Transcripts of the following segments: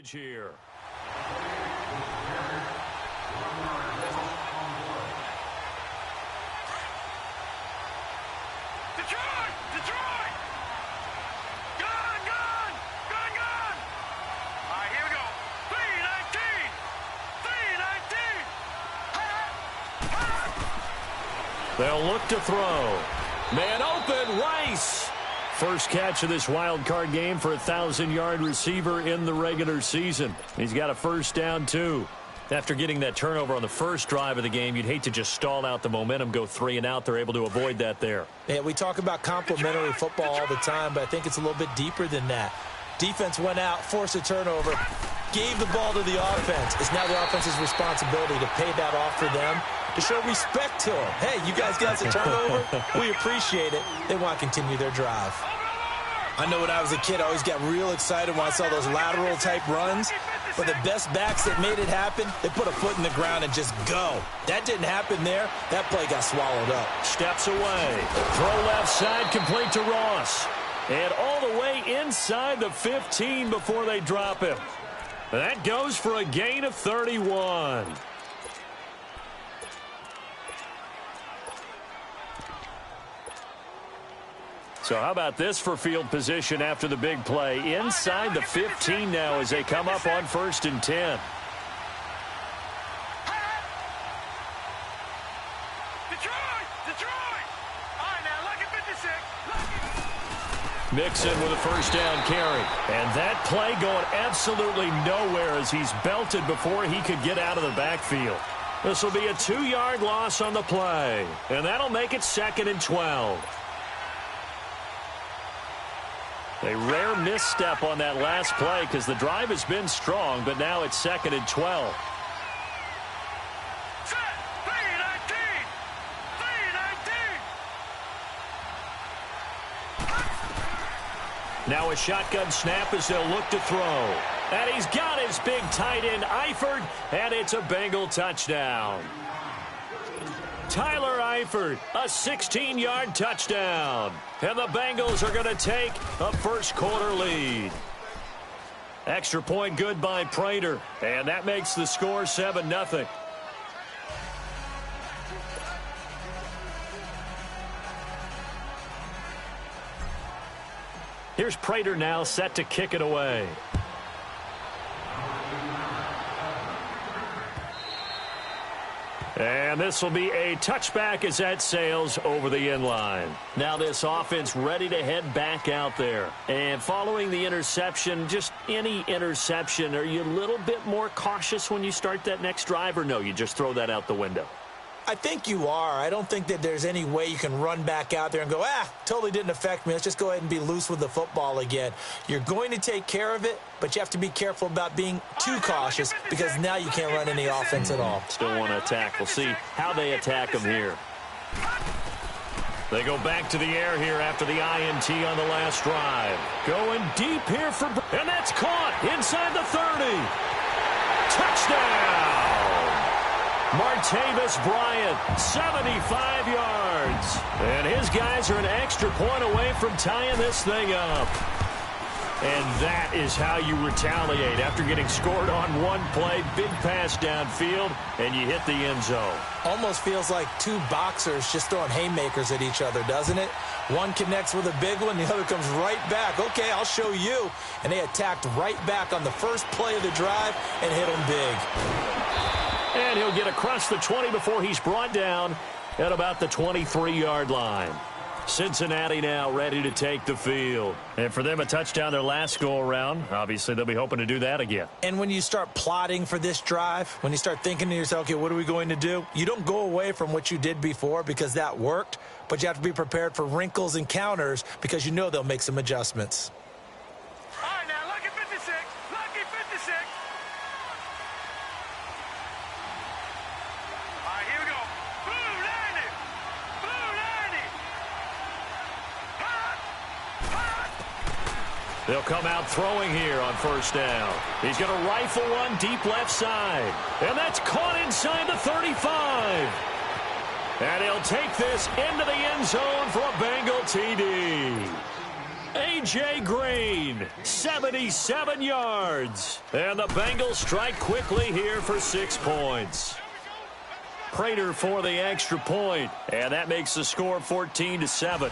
Here. Detroit! Detroit! Gone! Gone! Gone! Gone! All right, here we go. 319! 319! They'll look to throw. Man open, Rice. First catch of this wild card game for a 1,000-yard receiver in the regular season. He's got a first down, too. After getting that turnover on the first drive of the game, you'd hate to just stall out the momentum, go 3 and out. They're able to avoid that there. Yeah, we talk about complementary football all the time, but I think it's a little bit deeper than that. Defense went out, forced a turnover, gave the ball to the offense. It's now the offense's responsibility to pay that off for them, to show respect to them. Hey, you guys got a turnover? We appreciate it. They want to continue their drive. I know when I was a kid, I always got real excited when I saw those lateral-type runs. But the best backs that made it happen, they put a foot in the ground and just go. That didn't happen there. That play got swallowed up. Steps away. Throw left side, complete to Ross. And all the way inside the 15 before they drop him. That goes for a gain of 31. So how about this for field position after the big play? Inside the 15 now as they come up on 1st and 10. Detroit! Detroit! All right, now, lucky 56. Mixon with a first down carry. And that play going absolutely nowhere as he's belted before he could get out of the backfield. This will be a 2-yard loss on the play. And that'll make it 2nd and 12. A rare misstep on that last play because the drive has been strong, but now it's 2nd and 12. Set! 319! 319! Now a shotgun snap as they'll look to throw. And he's got his big tight end, Eifert, and it's a Bengal touchdown. Tyler Eifert, a 16-yard touchdown. And the Bengals are going to take a first-quarter lead. Extra point good by Prater. And that makes the score 7-0. Here's Prater now set to kick it away. And this will be a touchback as that sails over the end line. Now this offense ready to head back out there. And following the interception, just any interception, are you a little bit more cautious when you start that next drive, or no, you just throw that out the window? I think you are. I don't think that there's any way you can run back out there and go, totally didn't affect me. Let's just go ahead and be loose with the football again. You're going to take care of it, but you have to be careful about being too cautious because now you can't run any offense at all. Still want to attack. We'll see how they attack them here. They go back to the air here after the INT on the last drive. Going deep here for... And that's caught inside the 30. Touchdown! Martavis Bryant, 75 yards. And his guys are an extra point away from tying this thing up. And that is how you retaliate after getting scored on one play. Big pass downfield, and you hit the end zone. Almost feels like two boxers just throwing haymakers at each other, doesn't it? One connects with a big one, the other comes right back. Okay, I'll show you. And they attacked right back on the first play of the drive and hit them big. And he'll get across the 20 before he's brought down at about the 23-yard line. Cincinnati now ready to take the field. And for them, a touchdown their last go-around. Obviously, they'll be hoping to do that again. And when you start plotting for this drive, when you start thinking to yourself, okay, what are we going to do? You don't go away from what you did before because that worked, but you have to be prepared for wrinkles and counters because you know they'll make some adjustments. All right, now, lucky 56. Lucky 56. All right, here we go. Blue 90. Blue 90. Hot. Hot. They'll come out throwing here on first down. He's going to rifle one deep left side. And that's caught inside the 35. And he'll take this into the end zone for a Bengal TD. A.J. Green, 77 yards. And the Bengals strike quickly here for 6 points. Prater for the extra point, and that makes the score 14-7.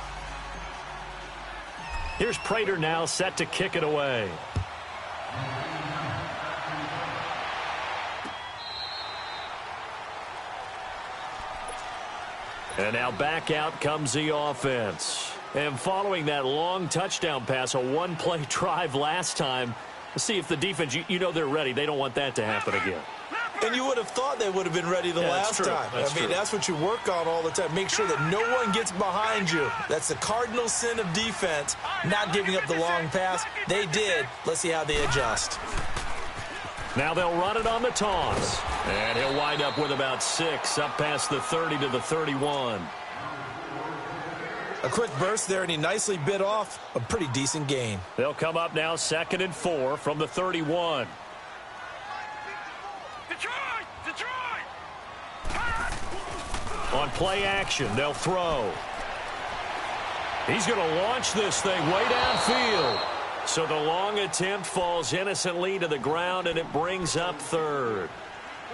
Here's Prater now set to kick it away. And now back out comes the offense. And following that long touchdown pass, a one-play drive last time, let's see if the defense, you know they're ready. They don't want that to happen again. And you would have thought they would have been ready the last time. That's what you work on all the time. Make sure that no one gets behind you. That's the cardinal sin of defense, not giving up the long pass. They did. Let's see how they adjust. Now they'll run it on the toss. And he'll wind up with about 6, up past the 30 to the 31. A quick burst there, and he nicely bit off a pretty decent gain. They'll come up now 2nd and 4 from the 31. On play action, they'll throw. He's going to launch this thing way downfield. So the long attempt falls innocently to the ground, and it brings up 3rd.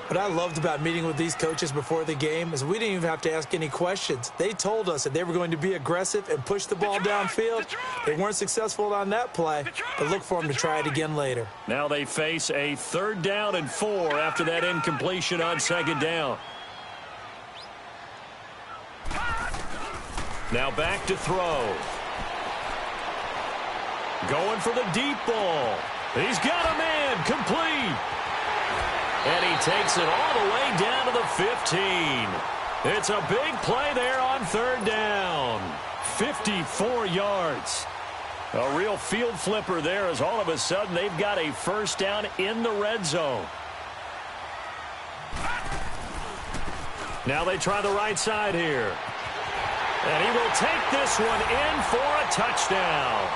What I loved about meeting with these coaches before the game is we didn't even have to ask any questions. They told us that they were going to be aggressive and push the ball downfield. They weren't successful on that play, but look for them to try it again later. Now they face a 3rd down and 4 after that incompletion on 2nd down. Now back to throw. Going for the deep ball. He's got a man complete. And he takes it all the way down to the 15. It's a big play there on 3rd down. 54 yards. A real field flipper there as all of a sudden they've got a 1st down in the red zone. Now they try the right side here. And he will take this one in for a touchdown.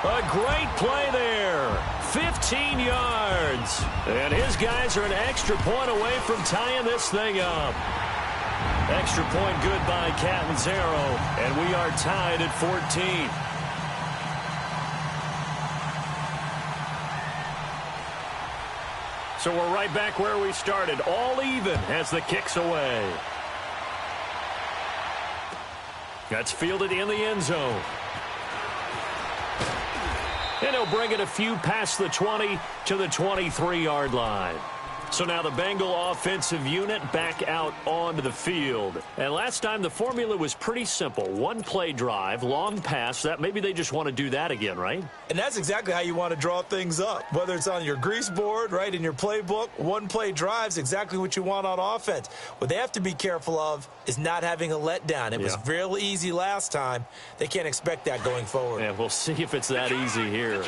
A great play there. 15 yards. And his guys are an extra point away from tying this thing up. Extra point good by Catanzaro. And we are tied at 14. So we're right back where we started. All even as the kick's away. That's fielded in the end zone. And he'll bring it a few past the 20 to the 23-yard line. So now the Bengal offensive unit back out onto the field. And last time the formula was pretty simple. 1-play drive, long pass. That maybe they just want to do that again, right? And that's exactly how you want to draw things up. Whether it's on your grease board, right, in your playbook, 1-play drive's exactly what you want on offense. What they have to be careful of is not having a letdown. It was real easy last time. They can't expect that going forward. Yeah, we'll see if it's that easy here.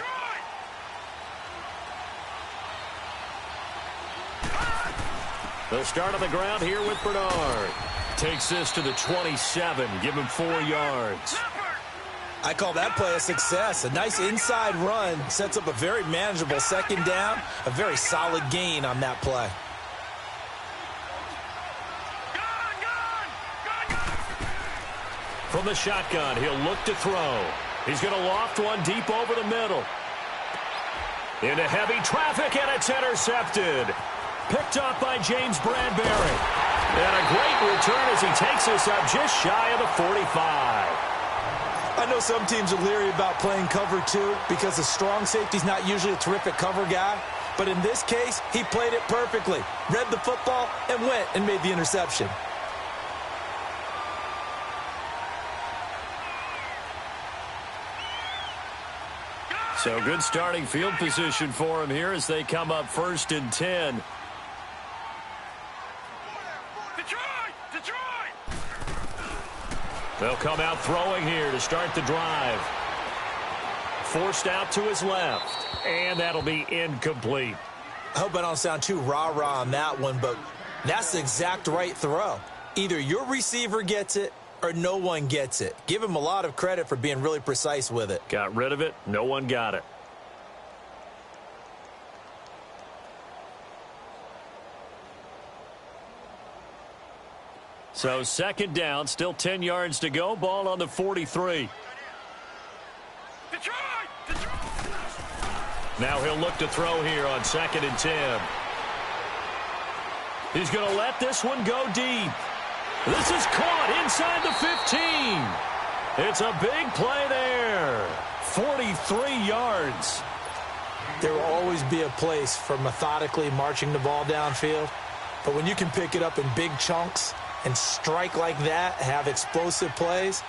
They'll start on the ground here with Bernard. Takes this to the 27. Give him 4 yards. I call that play a success. A nice inside run sets up a very manageable 2nd down. A very solid gain on that play. From the shotgun, he'll look to throw. He's going to loft one deep over the middle. Into heavy traffic, and it's intercepted. Picked up by James Bradbury. And a great return as he takes us up just shy of the 45. I know some teams are leery about playing cover 2 because the strong safety's not usually a terrific cover guy. But in this case, he played it perfectly. Read the football and went and made the interception. So good starting field position for him here as they come up 1st and 10. They'll come out throwing here to start the drive. Forced out to his left. And that'll be incomplete. I hope I don't sound too rah-rah on that one, but that's the exact right throw. Either your receiver gets it or no one gets it. Give him a lot of credit for being really precise with it. Got rid of it. No one got it. So 2nd down, still 10 yards to go. Ball on the 43. Detroit! Now he'll look to throw here on 2nd and 10. He's going to let this one go deep. This is caught inside the 15. It's a big play there. 43 yards. There will always be a place for methodically marching the ball downfield. But when you can pick it up in big chunks and strike like that, have explosive plays,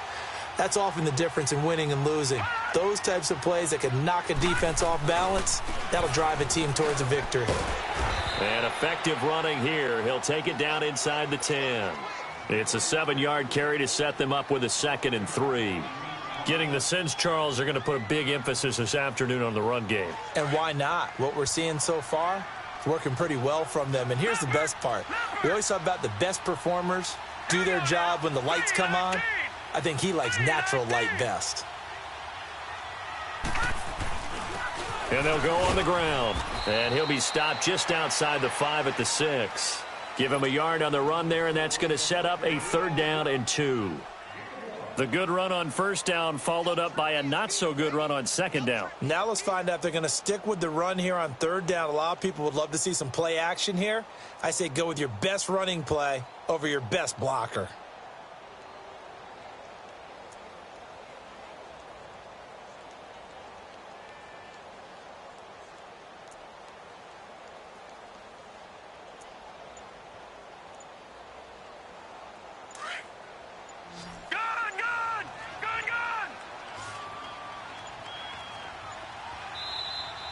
that's often the difference in winning and losing. Those types of plays that can knock a defense off balance, that'll drive a team towards a victory. And effective running here. He'll take it down inside the 10. It's a 7-yard carry to set them up with a 2nd and 3. Getting the sense, Charles, they're going to put a big emphasis this afternoon on the run game. And why not? What we're seeing so far, it's working pretty well from them. And here's the best part. We always talk about the best performers do their job when the lights come on. I think he likes natural light best. And they'll go on the ground. And he'll be stopped just outside the 5 at the 6. Give him a yard on the run there, and that's going to set up a 3rd down and 2. The good run on 1st down followed up by a not-so-good run on 2nd down. Now let's find out if they're going to stick with the run here on 3rd down. A lot of people would love to see some play action here. I say go with your best running play over your best blocker.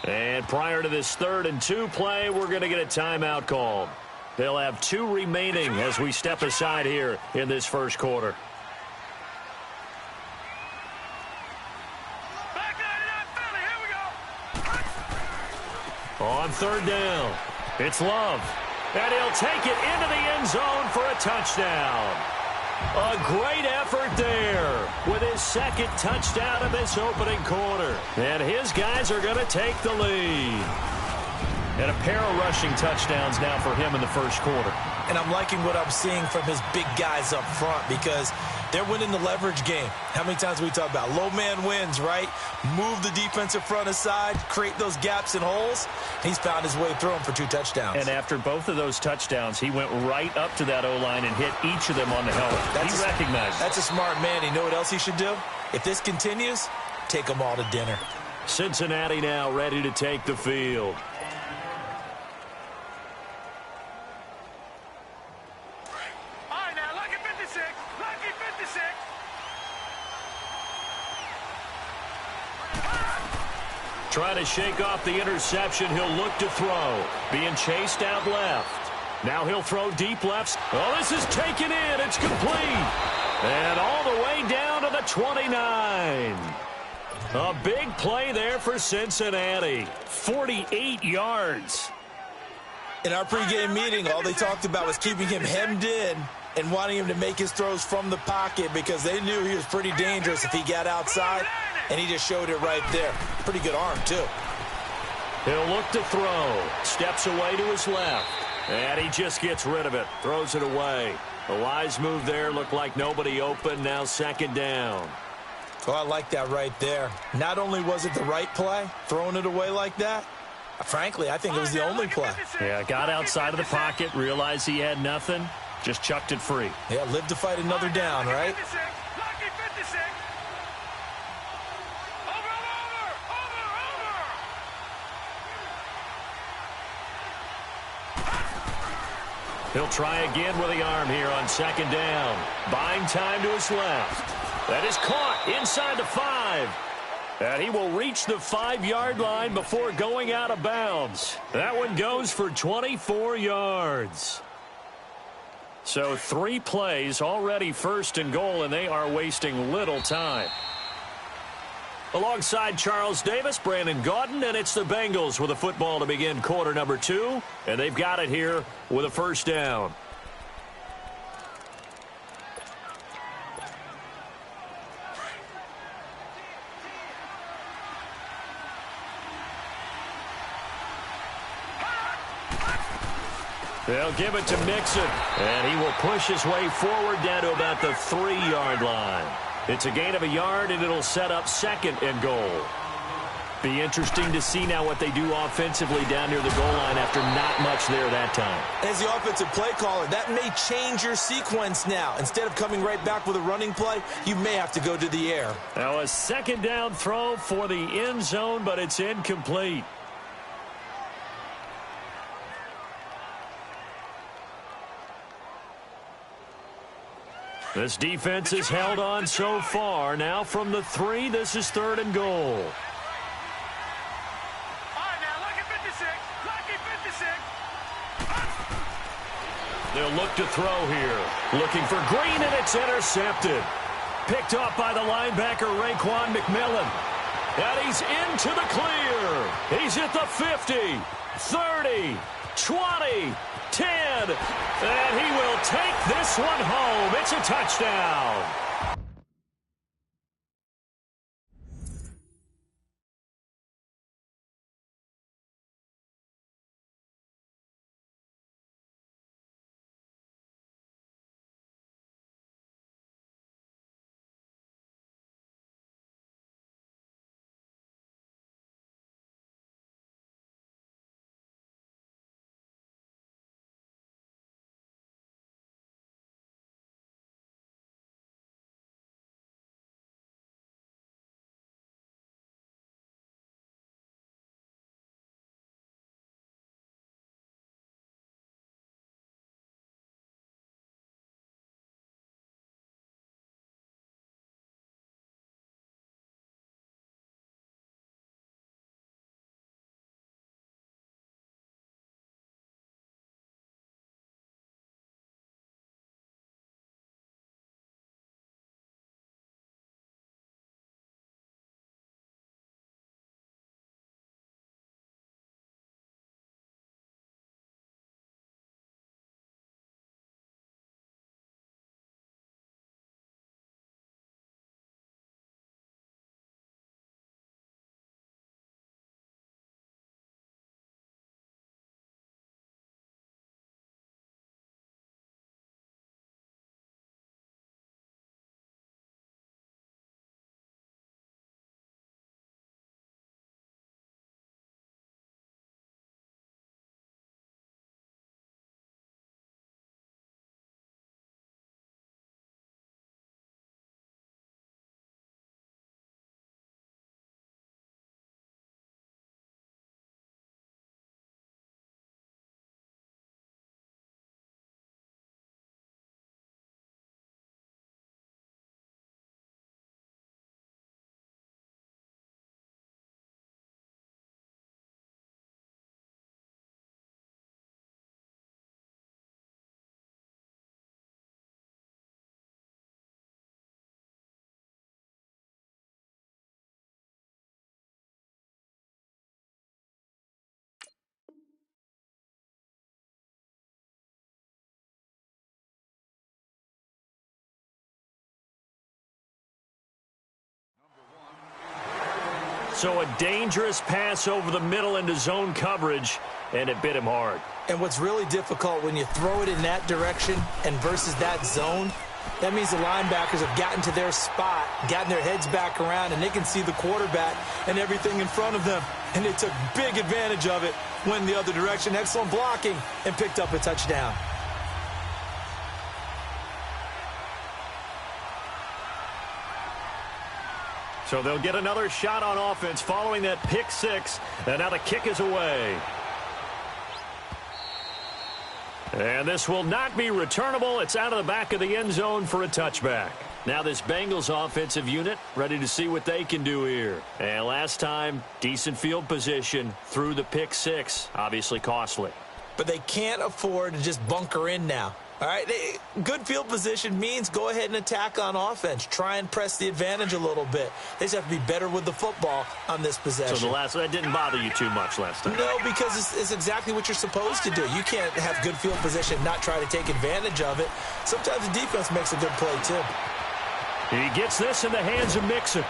And prior to this 3rd and 2 play, we're going to get a timeout called. They'll have 2 remaining as we step aside here in this 1st quarter. On 3rd down, it's Love. And he'll take it into the end zone for a touchdown. A great effort there with his 2nd touchdown of this opening quarter. And his guys are going to take the lead. And a pair of rushing touchdowns now for him in the 1st quarter. And I'm liking what I'm seeing from his big guys up front because they're winning the leverage game. How many times we talk about low man wins, right? Move the defensive front aside, create those gaps and holes. He's found his way through them for 2 touchdowns. And after both of those touchdowns, he went right up to that O-line and hit each of them on the helmet. He recognized it. That's a smart man. You know what else he should do? If this continues, take them all to dinner. Cincinnati now ready to take the field. Trying to shake off the interception. He'll look to throw. Being chased out left. Now he'll throw deep left. Oh, this is taken in. It's complete. And all the way down to the 29. A big play there for Cincinnati. 48 yards. In our pregame meeting, all they talked about was keeping him hemmed in and wanting him to make his throws from the pocket because they knew he was pretty dangerous if he got outside. And he just showed it right there. Pretty good arm, too. He'll look to throw. Steps away to his left. And he just gets rid of it. Throws it away. A wise move there. Looked like nobody open. Now 2nd down. Oh, I like that right there. Not only was it the right play, throwing it away like that, frankly, I think it was the only play. Yeah, got outside of the pocket, realized he had nothing, just chucked it free. Yeah, live to fight another down, right? He'll try again with the arm here on 2nd down. Buying time to his left. That is caught inside the 5. And he will reach the 5-yard line before going out of bounds. That one goes for 24 yards. So 3 plays, already 1st and goal, and they are wasting little time. Alongside Charles Davis, Brandon Gaudin, and it's the Bengals with a football to begin quarter number 2. And they've got it here with a 1st down. They'll give it to Mixon, and he will push his way forward down to about the 3-yard line. It's a gain of a yard, and it'll set up 2nd and goal. Be interesting to see now what they do offensively down near the goal line after not much there that time. As the offensive play caller, that may change your sequence now. Instead of coming right back with a running play, you may have to go to the air. Now a second down throw for the end zone, but it's incomplete. This defense has held on so far. Now from the 3, this is 3rd and goal. They'll look to throw here. Looking for Green, and it's intercepted. Picked up by the linebacker, Raekwon McMillan. And he's into the clear. He's at the 50, 30, 20, 10. And he will take this one home. It's a touchdown. So a dangerous pass over the middle into zone coverage, and it bit him hard. And what's really difficult when you throw it in that direction and versus that zone, that means the linebackers have gotten to their spot, gotten their heads back around, and they can see the quarterback and everything in front of them. And they took big advantage of it, went the other direction. Excellent blocking, and picked up a touchdown. So they'll get another shot on offense following that pick 6. And now the kick is away. And this will not be returnable. It's out of the back of the end zone for a touchback. Now this Bengals offensive unit ready to see what they can do here. And last time, decent field position through the pick 6. Obviously costly. But they can't afford to just bunker in now. All right, good field position means go ahead and attack on offense. Try and press the advantage a little bit. They just have to be better with the football on this possession. So that didn't bother you too much last time? No, because it's exactly what you're supposed to do. You can't have good field position and not try to take advantage of it. Sometimes the defense makes a good play, too. He gets this in the hands of Mixon.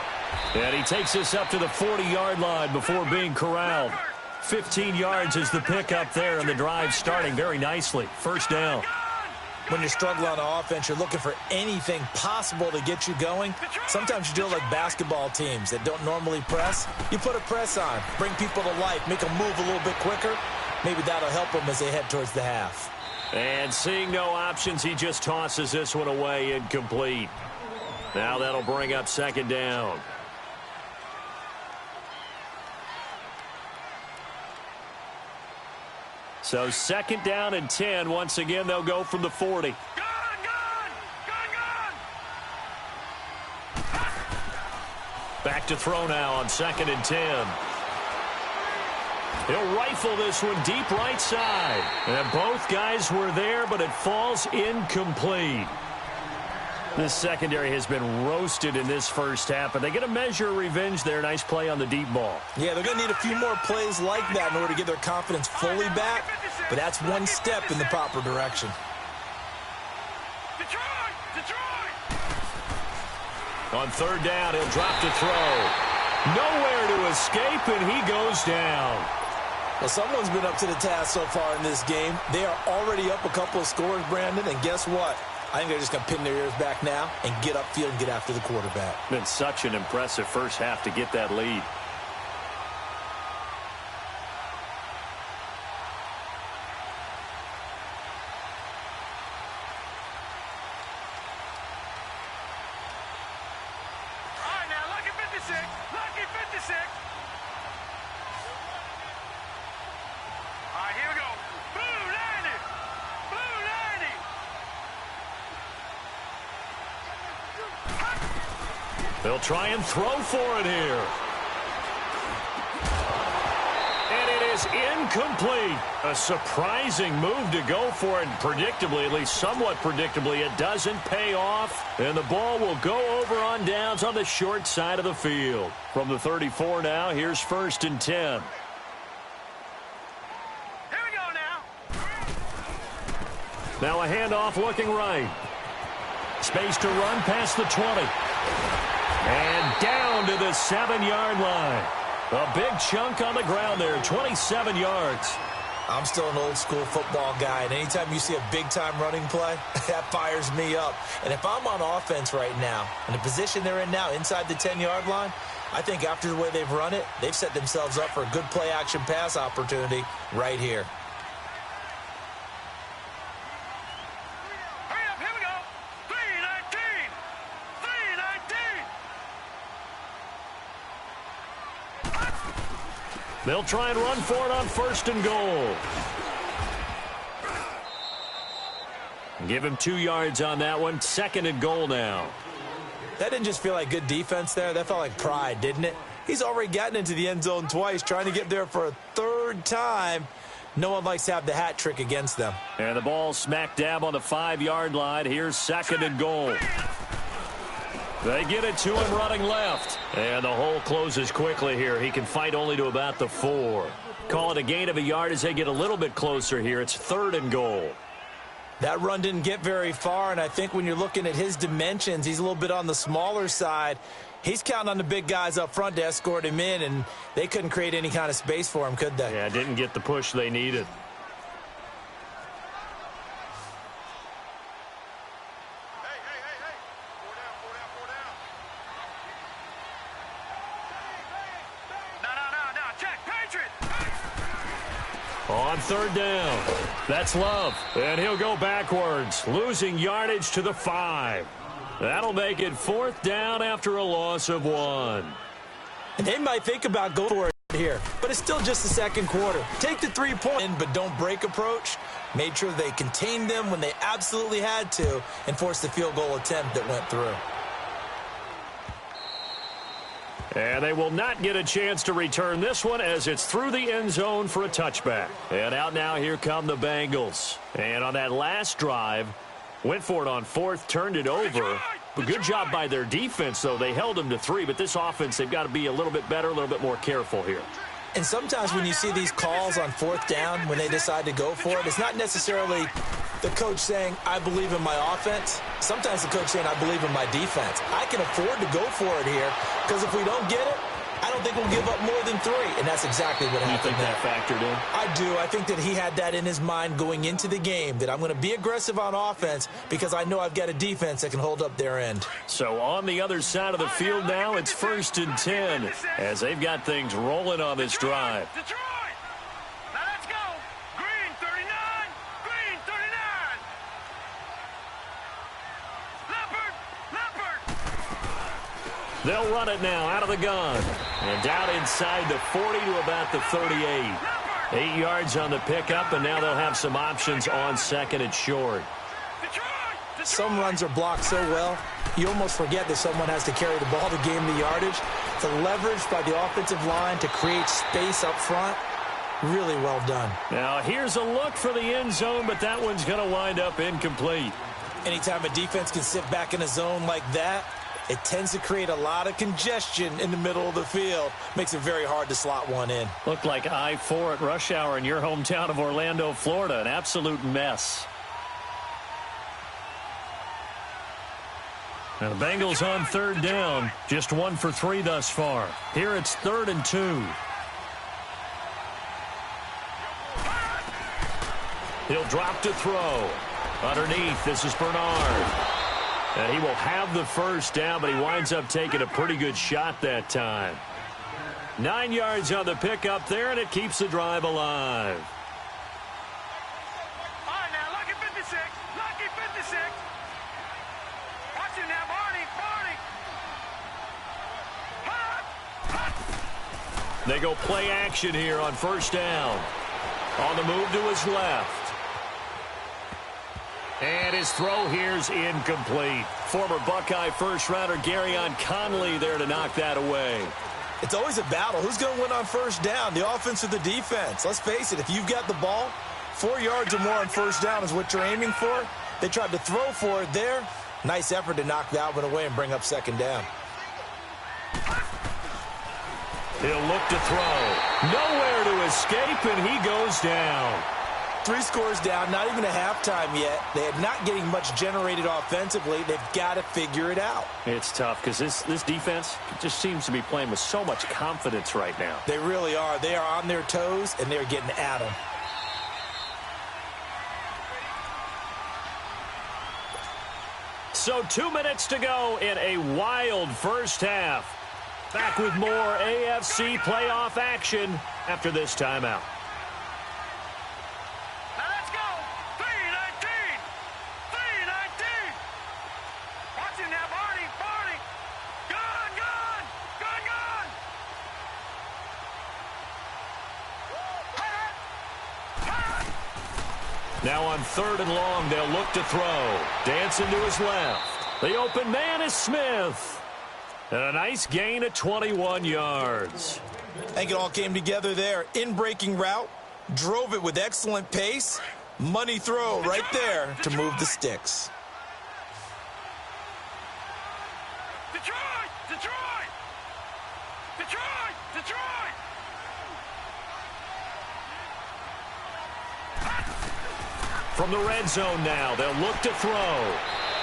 And he takes this up to the 40-yard line before being corralled. 15 yards is the pickup there, and the drive starting very nicely. First down. when you're struggling on offense, you're looking for anything possible to get you going. Sometimes you do it like basketball teams that don't normally press. You put a press on, bring people to life, make them move a little bit quicker. Maybe that'll help them as they head towards the half. And seeing no options, he just tosses this one away, incomplete. Now that'll bring up second down. So second down and 10. Once again, they'll go from the 40. Back to throw now on second and 10. He'll rifle this one deep right side. And both guys were there, but it falls incomplete. This secondary has been roasted in this first half, but they get a measure of revenge there. Nice play on the deep ball. Yeah, they're going to need a few more plays like that in order to get their confidence fully back, but that's one step in the proper direction. On third down, he'll drop to throw. Nowhere to escape, and he goes down. Well, someone's been up to the task so far in this game. They are already up a couple of scores, Brandon, and guess what? I think they're just going to pin their ears back now and get upfield and get after the quarterback. Been such an impressive first half to get that lead. All right, now, lucky 56. Lucky 56. All right, here we go. Blue 90. Blue 90. They'll try and throw for it here. And it is incomplete. A surprising move to go for it. Predictably, at least somewhat predictably, it doesn't pay off. And the ball will go over on downs on the short side of the field. From the 34 now, here's first and 10. Here we go now. Now a handoff looking right. Space to run past the 20. And down to the 7-yard line. A big chunk on the ground there, 27 yards. I'm still an old-school football guy, and anytime you see a big-time running play, that fires me up. And if I'm on offense right now, in the position they're in now, inside the 10-yard line, I think after the way they've run it, they've set themselves up for a good play-action pass opportunity right here. They'll try and run for it on first and goal. Give him 2 yards on that one. Second and goal now. That didn't just feel like good defense there. That felt like pride, didn't it? He's already gotten into the end zone twice, trying to get there for a third time. No one likes to have the hat trick against them. And the ball smack dab on the 5-yard line. Here's second and goal. They get it to him running left. And the hole closes quickly here. He can fight only to about the 4. Call it a gain of a yard as they get a little bit closer here. It's third and goal. That run didn't get very far, and I think when you're looking at his dimensions, he's a little bit on the smaller side. He's counting on the big guys up front to escort him in, and they couldn't create any kind of space for him, could they? Yeah, didn't get the push they needed. On third down, that's Love, and he'll go backwards, losing yardage to the 5. That'll make it fourth down after a loss of 1. And they might think about going for it here, but it's still just the second quarter. Take the 3-point, but don't break approach. Made sure they contained them when they absolutely had to and forced the field goal attempt that went through. And they will not get a chance to return this one as it's through the end zone for a touchback. And out now, here come the Bengals. And on that last drive, went for it on fourth, turned it over. But good job by their defense, though. They held them to 3, but this offense, they've got to be a little bit better, a little bit more careful here. And sometimes when you see these calls on fourth down, when they decide to go for it, it's not necessarily the coach saying, I believe in my offense. Sometimes the coach saying, I believe in my defense. I can afford to go for it here because if we don't get it, I don't don't think we'll give up more than 3. And that's exactly what happened. You think that factored in? I do. I think that he had that in his mind going into the game, that I'm going to be aggressive on offense because I know I've got a defense that can hold up their end. So on the other side of the field now, it's 1st and 10 as they've got things rolling on this drive. Detroit! Now let's go! Green 39! Green 39! Leopard! Leopard! They'll run it now out of the gun. And down inside the 40 to about the 38. 8 yards on the pickup, and now they'll have some options on 2nd and short. Some runs are blocked so well, you almost forget that someone has to carry the ball to gain the yardage. The leverage by the offensive line to create space up front, really well done. Now here's a look for the end zone, but that one's going to wind up incomplete. Anytime a defense can sit back in a zone like that, it tends to create a lot of congestion in the middle of the field. Makes it very hard to slot one in. Looked like I-4 at rush hour in your hometown of Orlando, Florida. An absolute mess. Now the Bengals on 3rd down. Just 1 for 3 thus far. Here it's 3rd and 2. He'll drop to throw. Underneath, this is Bernard. And he will have the first down, but he winds up taking a pretty good shot that time. 9 yards on the pickup there, and it keeps the drive alive. All right, now, lucky 56. Lucky 56. Watch him now, Barney. Barney. They go play action here on 1st down. On the move to his left. And his throw here's incomplete. Former Buckeye first-rounder Garyon Conley there to knock that away. It's always a battle. Who's going to win on 1st down, the offense or the defense? Let's face it, if you've got the ball, 4 yards or more on 1st down is what you're aiming for. They tried to throw for it there. Nice effort to knock that one away and bring up 2nd down. He'll look to throw. Nowhere to escape, and he goes down. 3 scores down, not even a halftime yet. They are not getting much generated offensively. They've got to figure it out. It's tough because this defense just seems to be playing with so much confidence right now. They really are. They are on their toes, and they're getting at them. So 2 minutes to go in a wild first half. Back with more AFC playoff action after this timeout. Now on 3rd and long, they'll look to throw. Dancing to his left. The open man is Smith. And a nice gain of 21 yards. I think it all came together there. In-breaking route. Drove it with excellent pace. Money throw right there to move the sticks. Detroit! Detroit! Detroit! Detroit! From the red zone now, they'll look to throw.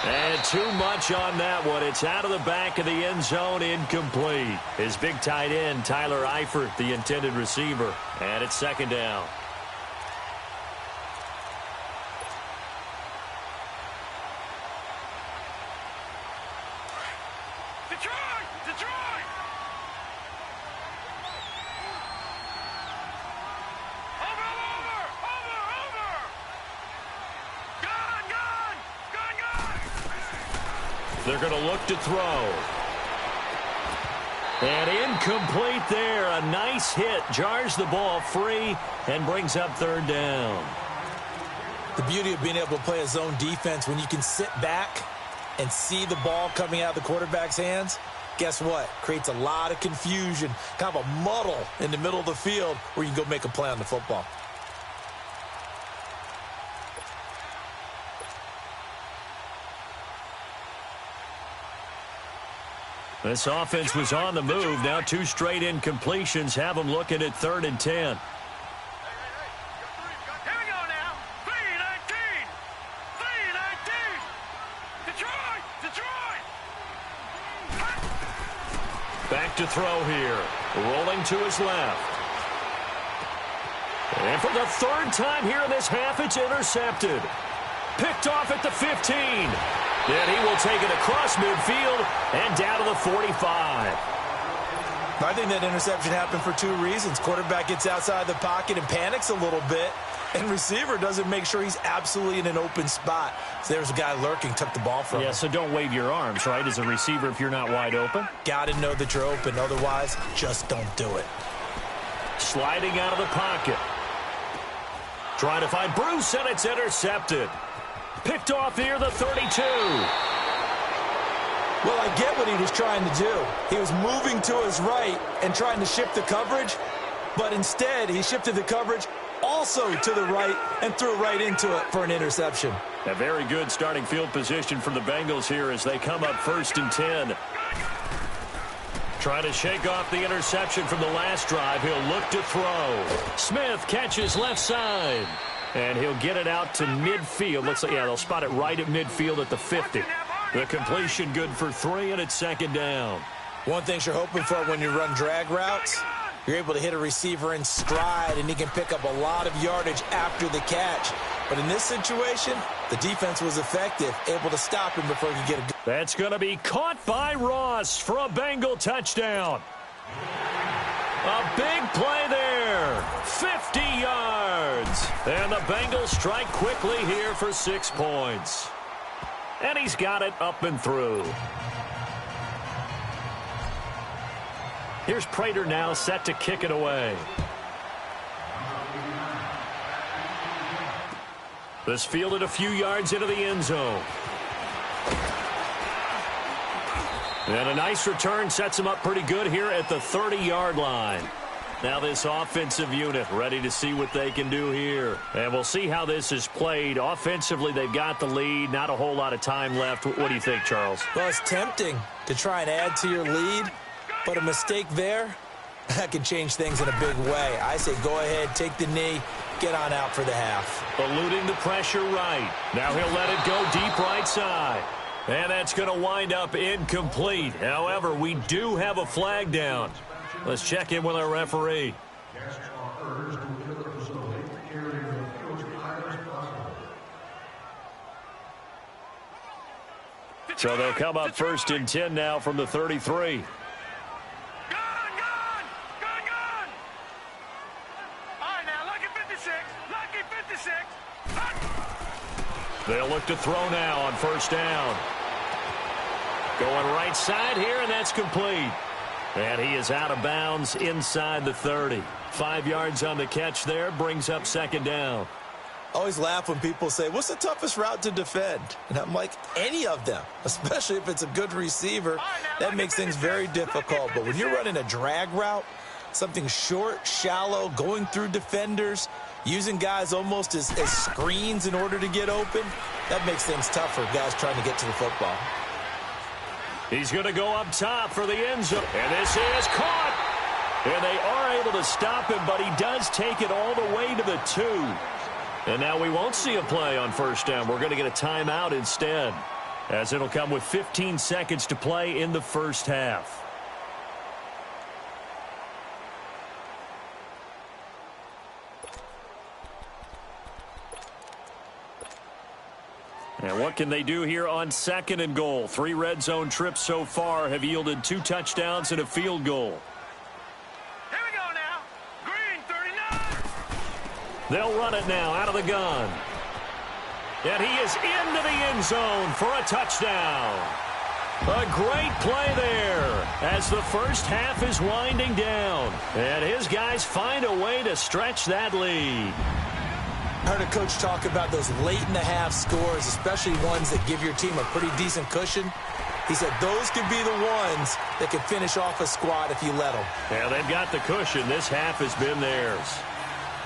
And too much on that one. It's out of the back of the end zone, incomplete. His big tight end, Tyler Eifert, the intended receiver. And it's 2nd down. Detroit! Detroit! Over! Gun! They're going to look to throw. And incomplete there. A nice hit. Jars the ball free and brings up 3rd down. The beauty of being able to play a zone defense when you can sit back and see the ball coming out of the quarterback's hands, guess what? Creates a lot of confusion, kind of a muddle in the middle of the field where you can go make a play on the football. This offense was on the move. Now 2 straight incompletions have them looking at 3rd and 10. Here we go now. 3-19. 3-19. Detroit! Detroit! Back to throw here. Rolling to his left. And for the third time here in this half, it's intercepted. Picked off at the 15. Then he will take it across midfield and down to the 45. I think that interception happened for two reasons. Quarterback gets outside the pocket and panics a little bit, and receiver doesn't make sure he's absolutely in an open spot. So there's a guy lurking, took the ball from him. Yeah, so don't wave your arms, right, as a receiver if you're not wide open. Got to know that you're open. Otherwise, just don't do it. Sliding out of the pocket. Trying to find Bruce, and it's intercepted. Picked off near the 32. Well, I get what he was trying to do. He was moving to his right and trying to shift the coverage, but instead he shifted the coverage also to the right and threw right into it for an interception. A very good starting field position for the Bengals here as they come up 1st and 10. Trying to shake off the interception from the last drive. He'll look to throw. Smith catches left side. And he'll get it out to midfield. Looks like, yeah, they'll spot it right at midfield at the 50. The completion good for 3, and it's 2nd down. One thing you're hoping for when you run drag routes, you're able to hit a receiver in stride, and he can pick up a lot of yardage after the catch. But in this situation, the defense was effective, able to stop him before he could get a good. That's going to be caught by Ross for a Bengal touchdown. A big play there. 50 yards. And the Bengals strike quickly here for 6 points. And he's got it up and through. Here's Prater now set to kick it away. This fielded a few yards into the end zone. And a nice return sets him up pretty good here at the 30-yard line. Now this offensive unit ready to see what they can do here. And we'll see how this is played. Offensively, they've got the lead. Not a whole lot of time left. What do you think, Charles? Well, it's tempting to try and add to your lead, but a mistake there, that can change things in a big way. I say go ahead, take the knee, get on out for the half. Eluding the pressure right. Now he'll let it go deep right side. And that's going to wind up incomplete. However, we do have a flag down. Let's check in with our referee. So they'll come up 1st and 10 now from the 33. Gone! All right, now, lucky 56. Lucky 56. They'll look to throw now on 1st down. Going right side here, and that's complete. And he is out of bounds inside the 30. 5 yards on the catch there, brings up 2nd down. I always laugh when people say, what's the toughest route to defend? And I'm like, any of them, especially if it's a good receiver. That makes things very difficult. But when you're running a drag route, something short, shallow, going through defenders, using guys almost as screens in order to get open, that makes things tough for guys trying to get to the football. He's going to go up top for the end zone. And this is caught. And they are able to stop him, but he does take it all the way to the 2. And now we won't see a play on 1st down. We're going to get a timeout instead, as it'll come with 15 seconds to play in the 1st half. And what can they do here on 2nd and goal? 3 red zone trips so far have yielded 2 touchdowns and a field goal. Here we go now. Green 39. They'll run it now out of the gun. And he is into the end zone for a touchdown. A great play there as the 1st half is winding down. And his guys find a way to stretch that lead. I heard a coach talk about those late-in-the-half scores, especially ones that give your team a pretty decent cushion. He said those could be the ones that could finish off a squad if you let them. Yeah, they've got the cushion. This half has been theirs.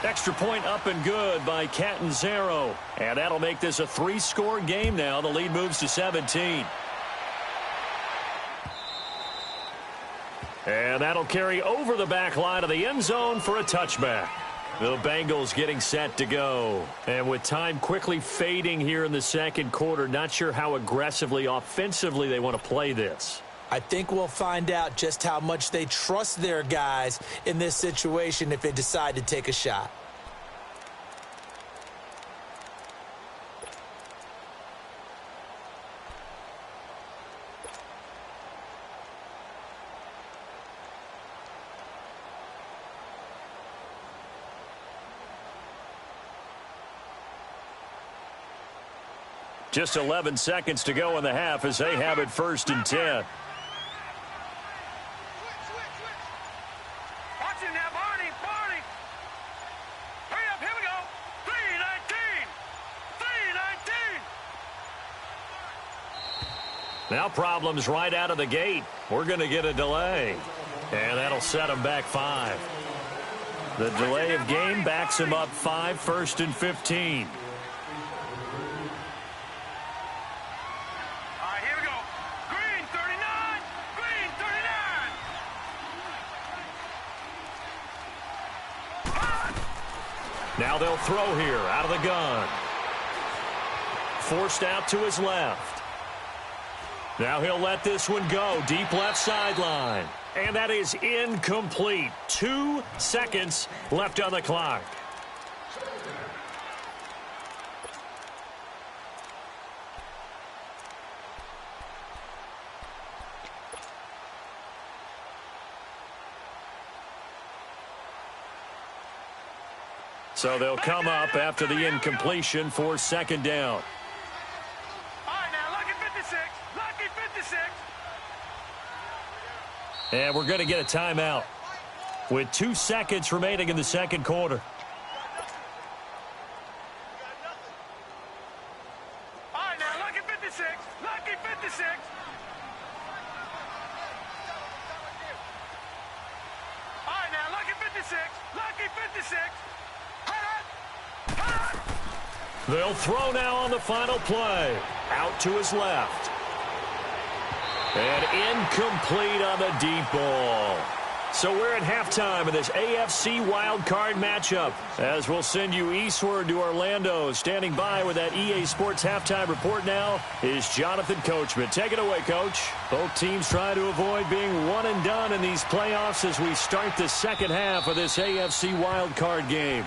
Extra point up and good by Catanzaro. And that'll make this a 3-score game now. The lead moves to 17. And that'll carry over the back line of the end zone for a touchback. The Bengals getting set to go. And with time quickly fading here in the 2nd quarter, not sure how aggressively, offensively they want to play this. I think we'll find out just how much they trust their guys in this situation if they decide to take a shot. Just 11 seconds to go in the half as they have it 1st and 10. Watch him now, Barney. Hurry up, here we go. 3:19. 3:19. Now problems right out of the gate. We're going to get a delay. And that'll set them back 5. The delay of game backs him up 5, 1st and 15. Now they'll throw here out of the gun. Forced out to his left. Now he'll let this one go. Deep left sideline. And that is incomplete. 2 seconds left on the clock. So they'll come up after the incompletion for 2nd down. All right, now, lucky 56. Lucky 56. And we're going to get a timeout with 2 seconds remaining in the 2nd quarter. All right, now, lucky 56. Lucky 56. All right, now, lucky 56. Lucky 56. They'll throw now on the final play. Out to his left. And incomplete on the deep ball. So we're at halftime in this AFC wildcard matchup. As we'll send you eastward to Orlando. Standing by with that EA Sports halftime report now is Jonathan Coachman. Take it away, Coach. Both teams try to avoid being one and done in these playoffs as we start the 2nd half of this AFC wildcard game.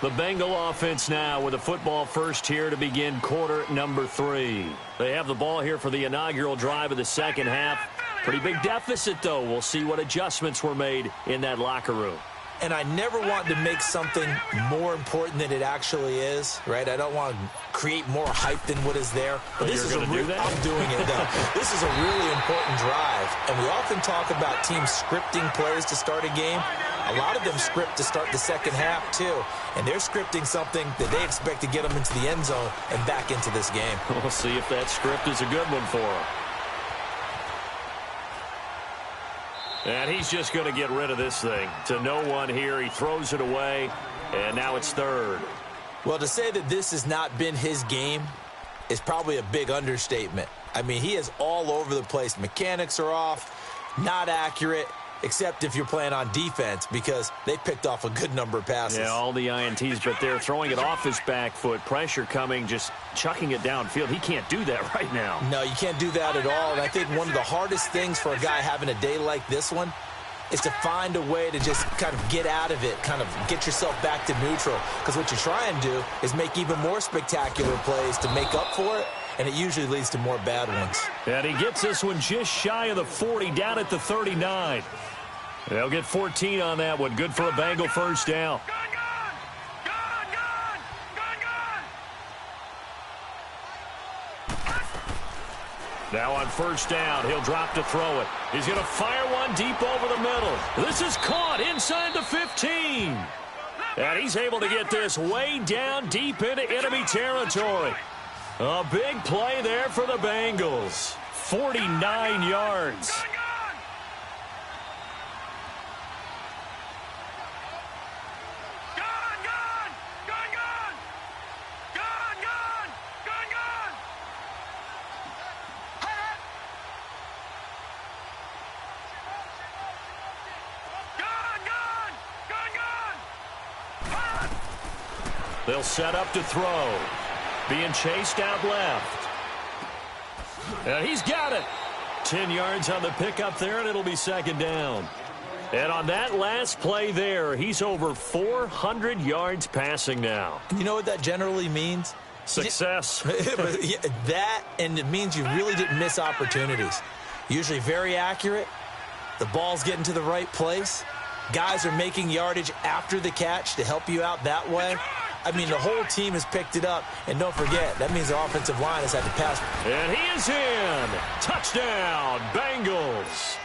The Bengal offense now with a football first here to begin quarter number 3. They have the ball here for the inaugural drive of the 2nd half. Pretty big deficit, though. We'll see what adjustments were made in that locker room. And I never want to make something more important than it actually is, right? I don't want to create more hype than what is there. But this is I'm doing it, though. This is a really important drive. And we often talk about teams scripting plays to start a game. A lot of them script to start the 2nd half, too. And they're scripting something that they expect to get them into the end zone and back into this game. We'll see if that script is a good one for them. And he's just going to get rid of this thing. To no one here. He throws it away. And now it's 3rd. Well, to say that this has not been his game is probably a big understatement. I mean, he is all over the place. Mechanics are off, not accurate, except if you're playing on defense because they picked off a good number of passes. Yeah, all the INTs, but they're throwing it off his back foot. Pressure coming, just chucking it downfield. He can't do that right now. No, you can't do that at all. And I think one of the hardest things for a guy having a day like this one is to find a way to just kind of get out of it, kind of get yourself back to neutral. Because what you try and do is make even more spectacular plays to make up for it, and it usually leads to more bad ones. And he gets this one just shy of the 40, down at the 39. They'll get 14 on that one. Good for a Bengal first down. Now on first down, he'll drop to throw it. He's going to fire one deep over the middle. This is caught inside the 15. And he's able to get this way down deep into enemy territory. A big play there for the Bengals. 49 yards. They'll set up to throw. Being chased out left. And he's got it. 10 yards on the pickup there, and it'll be second down. And on that last play there, he's over 400 yards passing now. You know what that generally means? Success. That, and it means you really didn't miss opportunities. Usually very accurate. The ball's getting to the right place. Guys are making yardage after the catch to help you out that way. I mean, the whole team has picked it up. And don't forget, that means the offensive line has had to pass. And he is in. Touchdown, Bengals.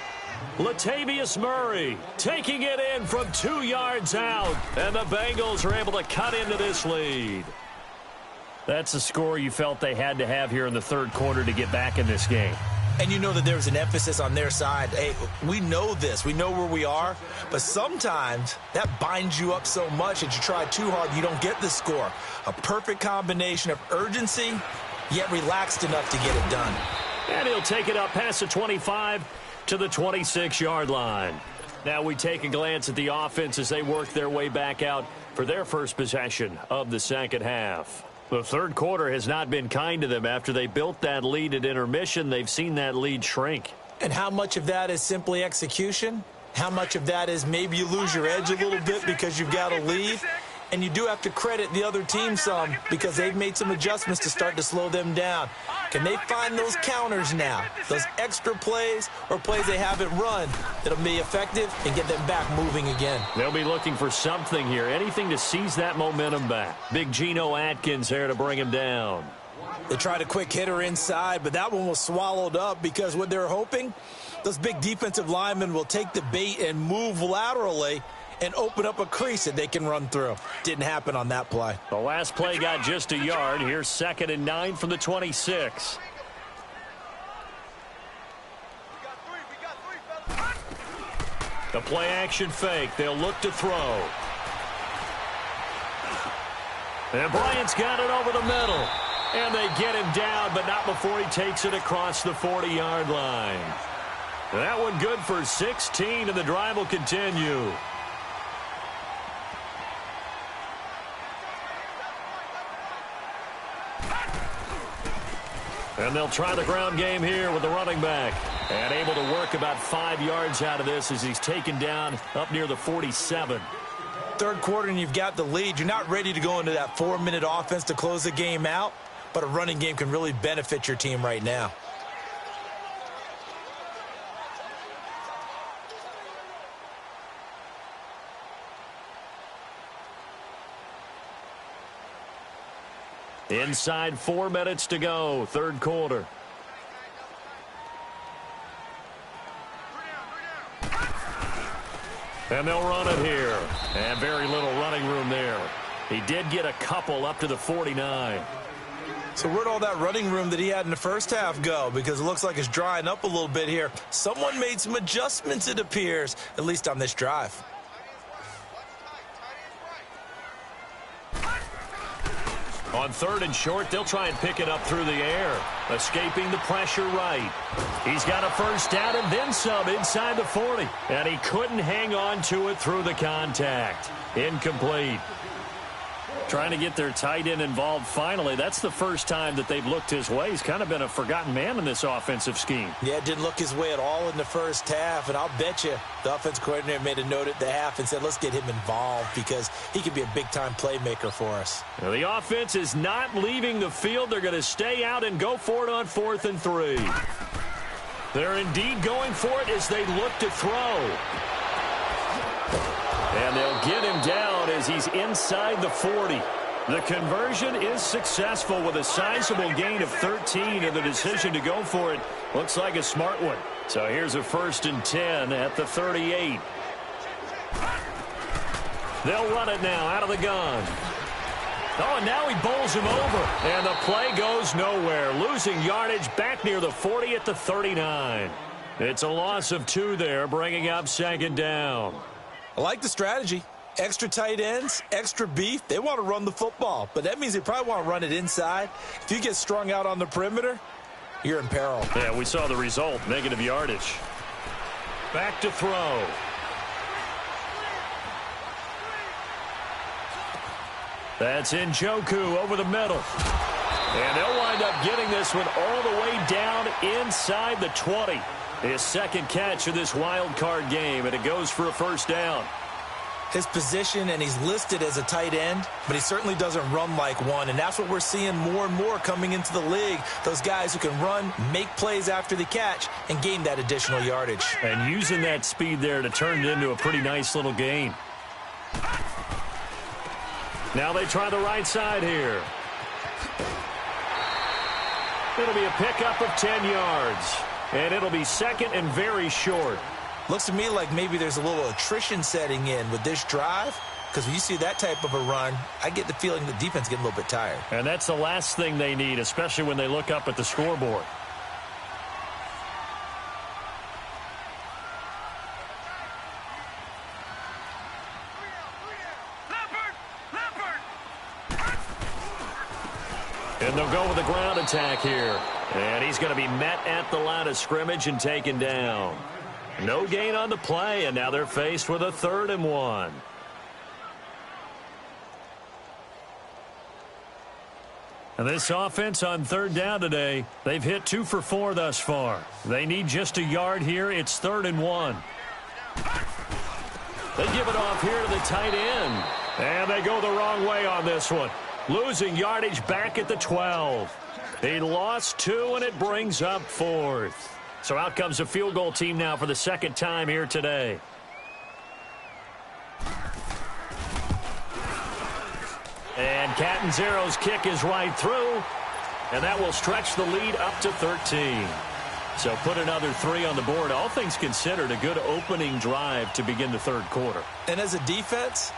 Latavius Murray taking it in from 2 yards out. And the Bengals are able to cut into this lead. That's a score you felt they had to have here in the third quarter to get back in this game. And you know that there was an emphasis on their side. Hey, we know this. We know where we are. But sometimes that binds you up so much that you try too hard, you don't get the score. A perfect combination of urgency, yet relaxed enough to get it done. And he'll take it up past the 25 to the 26-yard line. Now we take a glance at the offense as they work their way back out for their first possession of the second half. The third quarter has not been kind to them. After they built that lead at intermission, they've seen that lead shrink. And how much of that is simply execution? How much of that is maybe you lose your edge a little bit because you've got a lead? And you do have to credit the other team some because they've made some adjustments to start to slow them down. Can they find those counters now, those extra plays or plays they haven't run that'll be effective and get them back moving again? They'll be looking for something here, anything to seize that momentum back. Big Geno Atkins there to bring him down. They tried a quick hitter inside, but that one was swallowed up because what they're hoping, those big defensive linemen will take the bait and move laterally and open up a crease that they can run through. Didn't happen on that play. The last play got just a yard. Here's 2nd and 9 from the 26. The play action fake. They'll look to throw. And Bryant's got it over the middle. And they get him down, but not before he takes it across the 40-yard line. That one good for 16, and the drive will continue. And they'll try the ground game here with the running back. And able to work about 5 yards out of this as he's taken down up near the 47. Third quarter and you've got the lead. You're not ready to go into that 4-minute offense to close the game out, but a running game can really benefit your team right now. Inside 4 minutes to go, third quarter. And they'll run it here. And very little running room there. He did get a couple up to the 49. So where'd all that running room that he had in the first half go? Because it looks like it's drying up a little bit here. Someone made some adjustments, it appears, at least on this drive. On 3rd and short, they'll try and pick it up through the air. Escaping the pressure right. He's got a first down and then some inside the 40. And he couldn't hang on to it through the contact. Incomplete. Trying to get their tight end involved finally. That's the first time that they've looked his way. He's kind of been a forgotten man in this offensive scheme. Yeah, didn't look his way at all in the first half. And I'll bet you the offense coordinator made a note at the half and said, let's get him involved because he could be a big-time playmaker for us. Now, the offense is not leaving the field. They're going to stay out and go for it on 4th and 3. They're indeed going for it as they look to throw. And they'll get him down as he's inside the 40. The conversion is successful with a sizable gain of 13, and the decision to go for it looks like a smart one. So here's a 1st and 10 at the 38. They'll run it now out of the gun. Oh, and now he bowls him over. And the play goes nowhere. Losing yardage back near the 40 at the 39. It's a loss of 2 there, bringing up 2nd down. I like the strategy. Extra tight ends, extra beef. They want to run the football, but that means they probably want to run it inside. If you get strung out on the perimeter, you're in peril. Yeah, we saw the result, negative yardage. Back to throw. That's Njoku over the middle. And they'll wind up getting this this one all the way down inside the 20. His second catch of this wild card game, and it goes for a first down. His position, and he's listed as a tight end, but he certainly doesn't run like one, and that's what we're seeing more and more coming into the league. Those guys who can run, make plays after the catch, and gain that additional yardage. And using that speed there to turn it into a pretty nice little gain. Now they try the right side here. It'll be a pickup of 10 yards. And it'll be second and very short. Looks to me like maybe there's a little attrition setting in with this drive, because when you see that type of a run, I get the feeling the defense getting a little bit tired. And that's the last thing they need, especially when they look up at the scoreboard. And they'll go with a ground attack here. And he's going to be met at the line of scrimmage and taken down. No gain on the play, and now they're faced with a 3rd and 1. And this offense on 3rd down today, they've hit 2 for 4 thus far. They need just a yard here. It's 3rd and 1. They give it off here to the tight end. And they go the wrong way on this one. Losing yardage back at the 12. He lost 2, and it brings up 4th. So out comes a field goal team now for the second time here today. And Catanzaro's kick is right through, and that will stretch the lead up to 13. So put another 3 on the board. All things considered, a good opening drive to begin the 3rd quarter. And as a defense,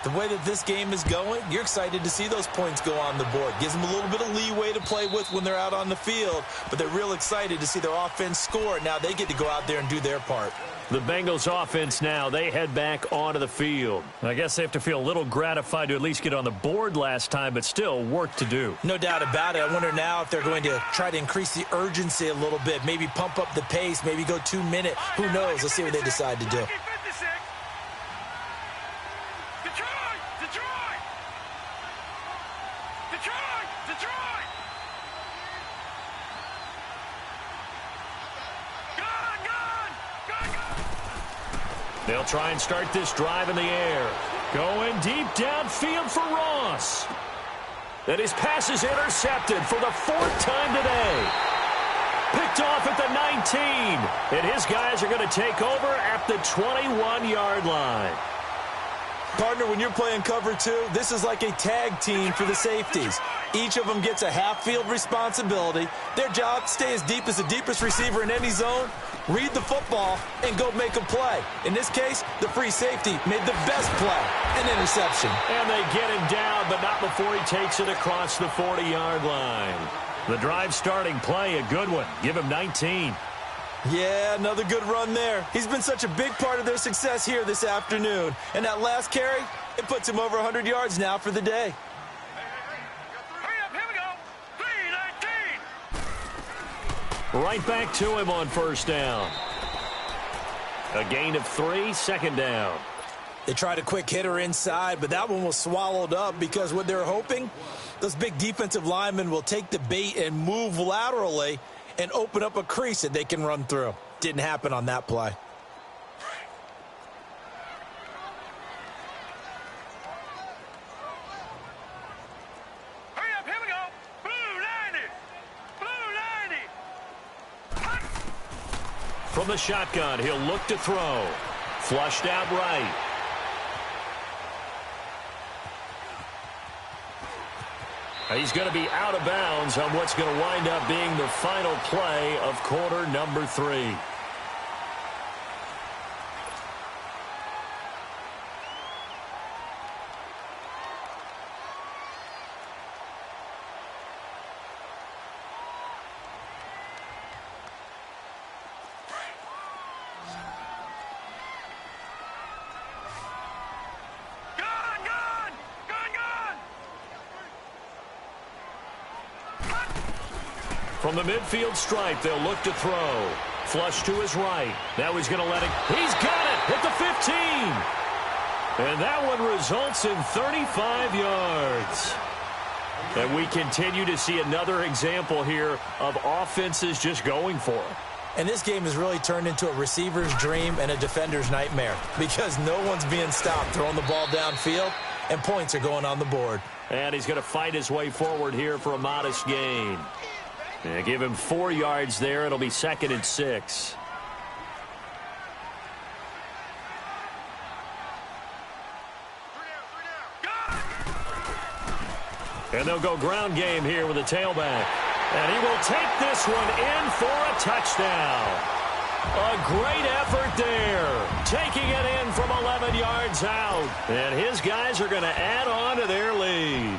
the way that this game is going, you're excited to see those points go on the board. Gives them a little bit of leeway to play with when they're out on the field, but they're real excited to see their offense score. Now they get to go out there and do their part. The Bengals offense now, they head back onto the field. I guess they have to feel a little gratified to at least get on the board last time, but still work to do. No doubt about it. I wonder now if they're going to try to increase the urgency a little bit, maybe pump up the pace, maybe go 2 minute. Who knows? Let's see what they decide to do. They'll try and start this drive in the air. Going deep downfield for Ross. And his pass is intercepted for the 4th time today. Picked off at the 19. And his guys are going to take over at the 21-yard line. Partner, when you're playing cover 2, this is like a tag team for the safeties. Each of them gets a half-field responsibility. Their job, stay as deep as the deepest receiver in any zone, read the football, and go make a play. In this case, the free safety made the best play, an interception. And they get him down, but not before he takes it across the 40-yard line. The drive starting play, a good one. Give him 19. Yeah, another good run there. He's been such a big part of their success here this afternoon. And that last carry, it puts him over 100 yards now for the day. Hurry up, here we go. 3-19. Right back to him on first down. A gain of 3, second down. They tried a quick hitter inside, but that one was swallowed up because what they're hoping, those big defensive linemen will take the bait and move laterally and open up a crease that they can run through. Didn't happen on that play. Hurry up, here we go. Blue 90. Blue 90. From the shotgun, he'll look to throw. Flushed out right. He's going to be out of bounds on what's going to wind up being the final play of quarter number 3. From the midfield stripe, they'll look to throw. Flush to his right. Now he's going to let it. He's got it at the 15. And that one results in 35 yards. And we continue to see another example here of offenses just going for it. And this game has really turned into a receiver's dream and a defender's nightmare because no one's being stopped throwing the ball downfield, and points are going on the board. And he's going to fight his way forward here for a modest gain. And give him 4 yards there. It'll be 2nd and 6. And they'll go ground game here with a tailback. And he will take this one in for a touchdown. A great effort there. Taking it in from 11 yards out. And his guys are going to add on to their lead.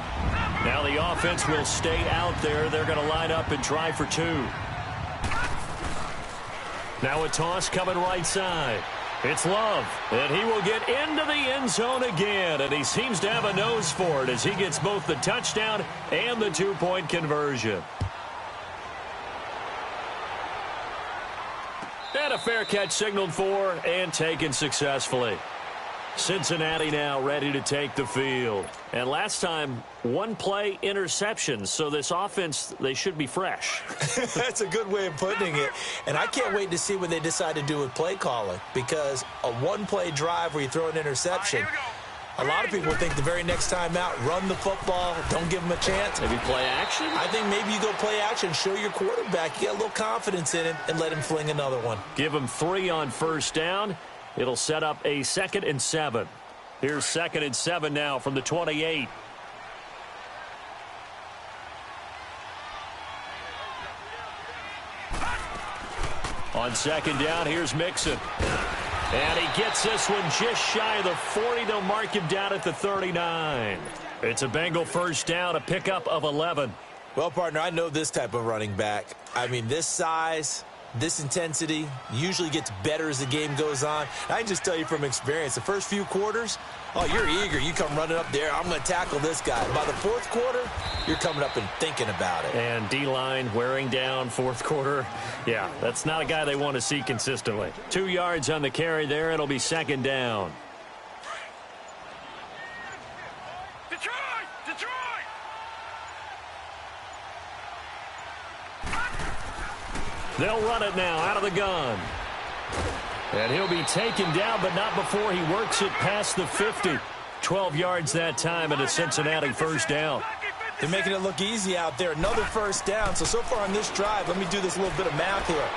Now the offense will stay out there. They're going to line up and try for 2. Now a toss coming right side. It's Love, and he will get into the end zone again, and he seems to have a nose for it as he gets both the touchdown and the 2-point conversion. And a fair catch signaled for and taken successfully. Cincinnati now ready to take the field. And last time, 1-play interception, so this offense, they should be fresh. That's a good way of putting it. And I can't wait to see what they decide to do with play calling, because a 1-play drive where you throw an interception, a lot of people think the very next time out, run the football, don't give them a chance. Maybe play action? I think maybe you go play action, show your quarterback, you get a little confidence in him, and let him fling another one. Give him 3 on first down. It'll set up a 2nd and 7. Here's 2nd and 7 now from the 28. On 2nd down, here's Mixon. And he gets this one just shy of the 40. They'll mark him down at the 39. It's a Bengal first down, a pickup of 11. Well, partner, I know this type of running back. I mean, this size, this intensity usually gets better as the game goes on. I can just tell you from experience, the first few quarters, oh, you're eager. You come running up there, I'm going to tackle this guy. By the 4th quarter, you're coming up and thinking about it. And D-line wearing down 4th quarter. Yeah, that's not a guy they want to see consistently. 2 yards on the carry there. It'll be 2nd down. They'll run it now out of the gun. And he'll be taken down, but not before he works it past the 50. 12 yards that time and a Cincinnati first down. They're making it look easy out there. Another first down. So far on this drive, let me do this little bit of math here.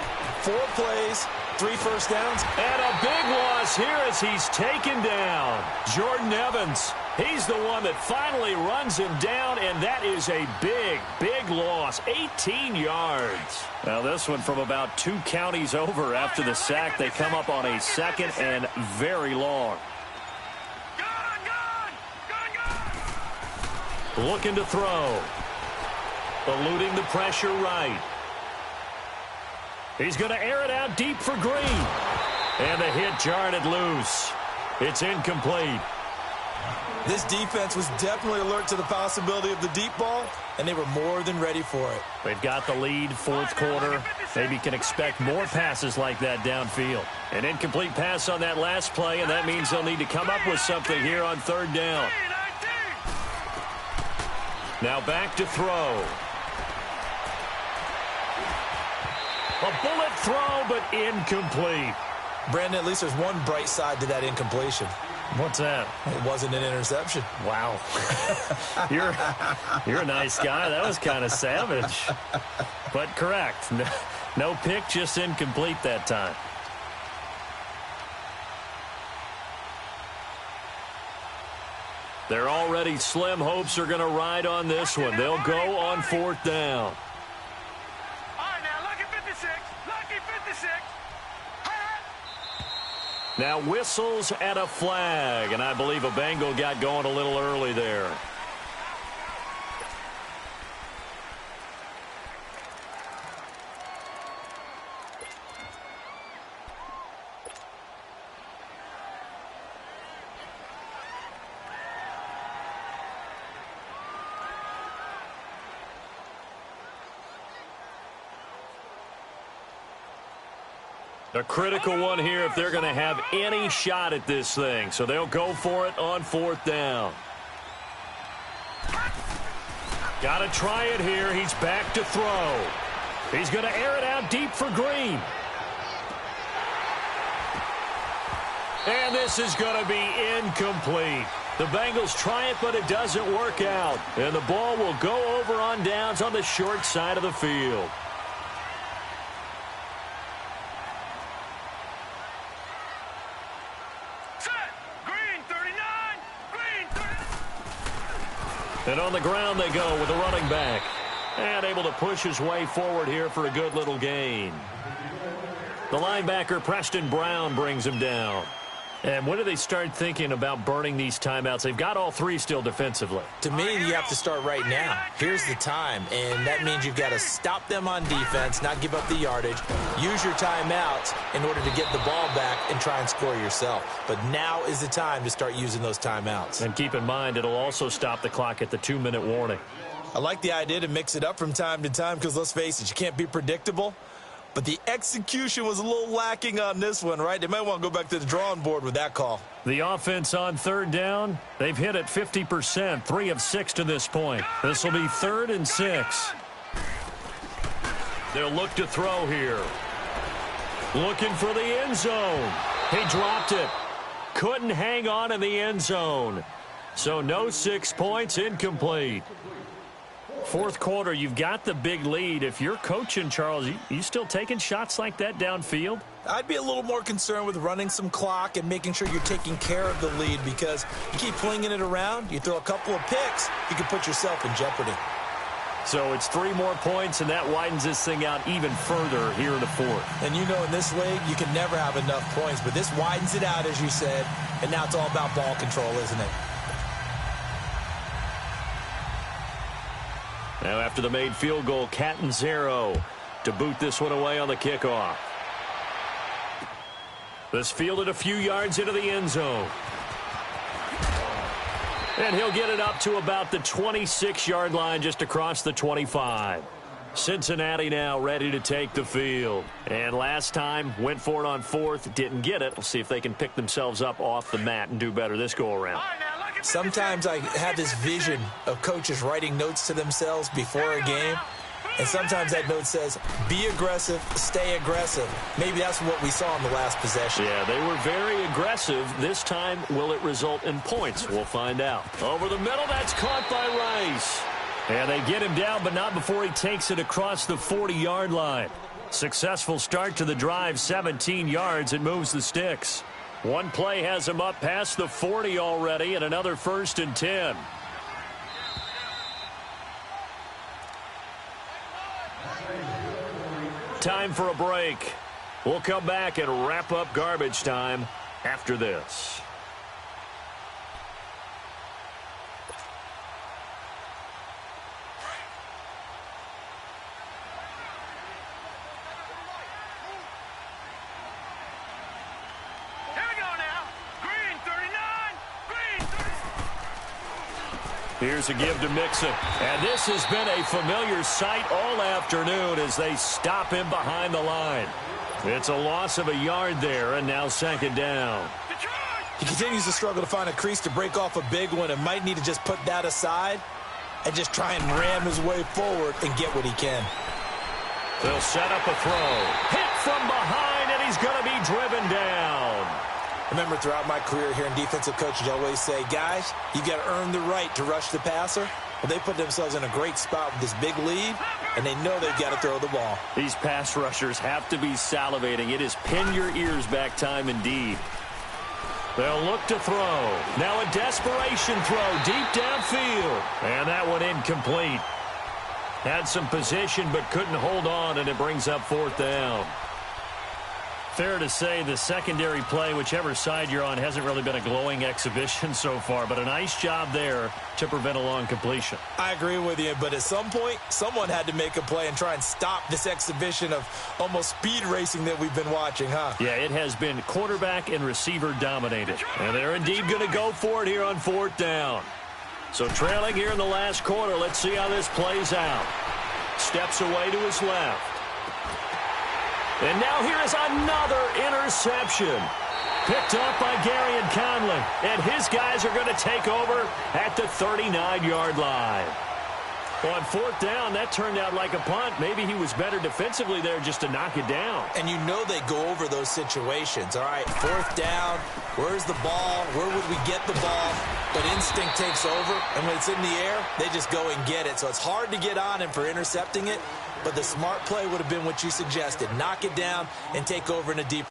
4 plays, 3 first downs. And a big loss here as he's taken down. Jordan Evans, he's the one that finally runs him down, and that is a big, big loss. 18 yards. Now this one from about 2 counties over after the sack. They come up on a 2nd and very long. Looking to throw. Eluding the pressure right. He's going to air it out deep for Green. And the hit jarred it loose. It's incomplete. This defense was definitely alert to the possibility of the deep ball, and they were more than ready for it. They've got the lead, 4th quarter. Maybe can expect more passes like that downfield. An incomplete pass on that last play, and that means they'll need to come up with something here on 3rd down. Now back to throw. A bullet throw, but incomplete. Brandon, at least there's one bright side to that incompletion. What's that? It wasn't an interception. Wow. You're a nice guy. That was kind of savage. But correct. No pick, just incomplete that time. They're already slim. Hopes are going to ride on this one. They'll go on 4th down. All right, now, lucky 56. Lucky 56. Now whistles and a flag, and I believe a Bengal got going a little early there. A critical one here if they're going to have any shot at this thing. So they'll go for it on 4th down. Got to try it here. He's back to throw. He's going to air it out deep for Green. And this is going to be incomplete. The Bengals try it, but it doesn't work out. And the ball will go over on downs on the short side of the field. Set. Green 39. Green 39. And on the ground they go with the running back. And able to push his way forward here for a good little gain. The linebacker, Preston Brown, brings him down. And when do they start thinking about burning these timeouts? They've got all three still defensively. To me, you have to start right now. Here's the time, and that means you've got to stop them on defense, not give up the yardage, use your timeouts in order to get the ball back and try and score yourself. But now is the time to start using those timeouts. And keep in mind, it'll also stop the clock at the 2-minute warning. I like the idea to mix it up from time to time because, let's face it, you can't be predictable. But the execution was a little lacking on this one, right? They might want to go back to the drawing board with that call. The offense on third down, they've hit at 50%, 3 of 6 to this point. This will be 3rd and 6. They'll look to throw here. Looking for the end zone. He dropped it. Couldn't hang on in the end zone. So no 6 points, incomplete. Fourth quarter, you've got the big lead. If you're coaching, Charles, you still taking shots like that downfield? I'd be a little more concerned with running some clock and making sure you're taking care of the lead because you keep flinging it around, you throw a couple of picks, you can put yourself in jeopardy. So it's 3 more points, and that widens this thing out even further here in the fourth. And you know in this league, you can never have enough points, but this widens it out, as you said, and now it's all about ball control, isn't it? Now after the made field goal, Catanzaro to boot this one away on the kickoff. This fielded a few yards into the end zone. And he'll get it up to about the 26-yard line just across the 25. Cincinnati now ready to take the field. And last time, went for it on 4th, didn't get it. We'll see if they can pick themselves up off the mat and do better this go-around. Sometimes I have this vision of coaches writing notes to themselves before a game, and sometimes that note says, be aggressive, stay aggressive. Maybe that's what we saw in the last possession. Yeah, they were very aggressive. This time, will it result in points? We'll find out. Over the middle, that's caught by Rice. And they get him down, but not before he takes it across the 40-yard line. Successful start to the drive, 17 yards. It moves the sticks. One play has him up past the 40 already, and another 1st and 10. Time for a break. We'll come back and wrap up garbage time after this. Here's a give to Mixon. And this has been a familiar sight all afternoon as they stop him behind the line. It's a loss of a yard there, and now 2nd down. He continues to struggle to find a crease to break off a big one and might need to just put that aside and just try and ram his way forward and get what he can. They'll set up a throw. Hit from behind, and he's going to be driven down. Remember, throughout my career here in defensive coaching, I always say, guys, you got to earn the right to rush the passer. Well, they put themselves in a great spot with this big lead, and they know they've got to throw the ball. These pass rushers have to be salivating. It is pin your ears back time indeed. They'll look to throw. Now a desperation throw deep downfield. And that one incomplete. Had some position but couldn't hold on, and it brings up 4th down. Fair to say the secondary play, whichever side you're on, hasn't really been a glowing exhibition so far, but a nice job there to prevent a long completion. I agree with you, but at some point, someone had to make a play and try and stop this exhibition of almost speed racing that we've been watching, huh? Yeah, it has been quarterback and receiver dominated. And they're indeed going to go for it here on 4th down. So trailing here in the last quarter, let's see how this plays out. Steps away to his left. And now here is another interception. Picked up by Gary and Conley. And his guys are going to take over at the 39-yard line. Well, on fourth down, that turned out like a punt. Maybe he was better defensively there just to knock it down. And you know they go over those situations. All right, fourth down, where's the ball? Where would we get the ball? But instinct takes over, and when it's in the air, they just go and get it. So it's hard to get on him for intercepting it, but the smart play would have been what you suggested. Knock it down and take over in a deep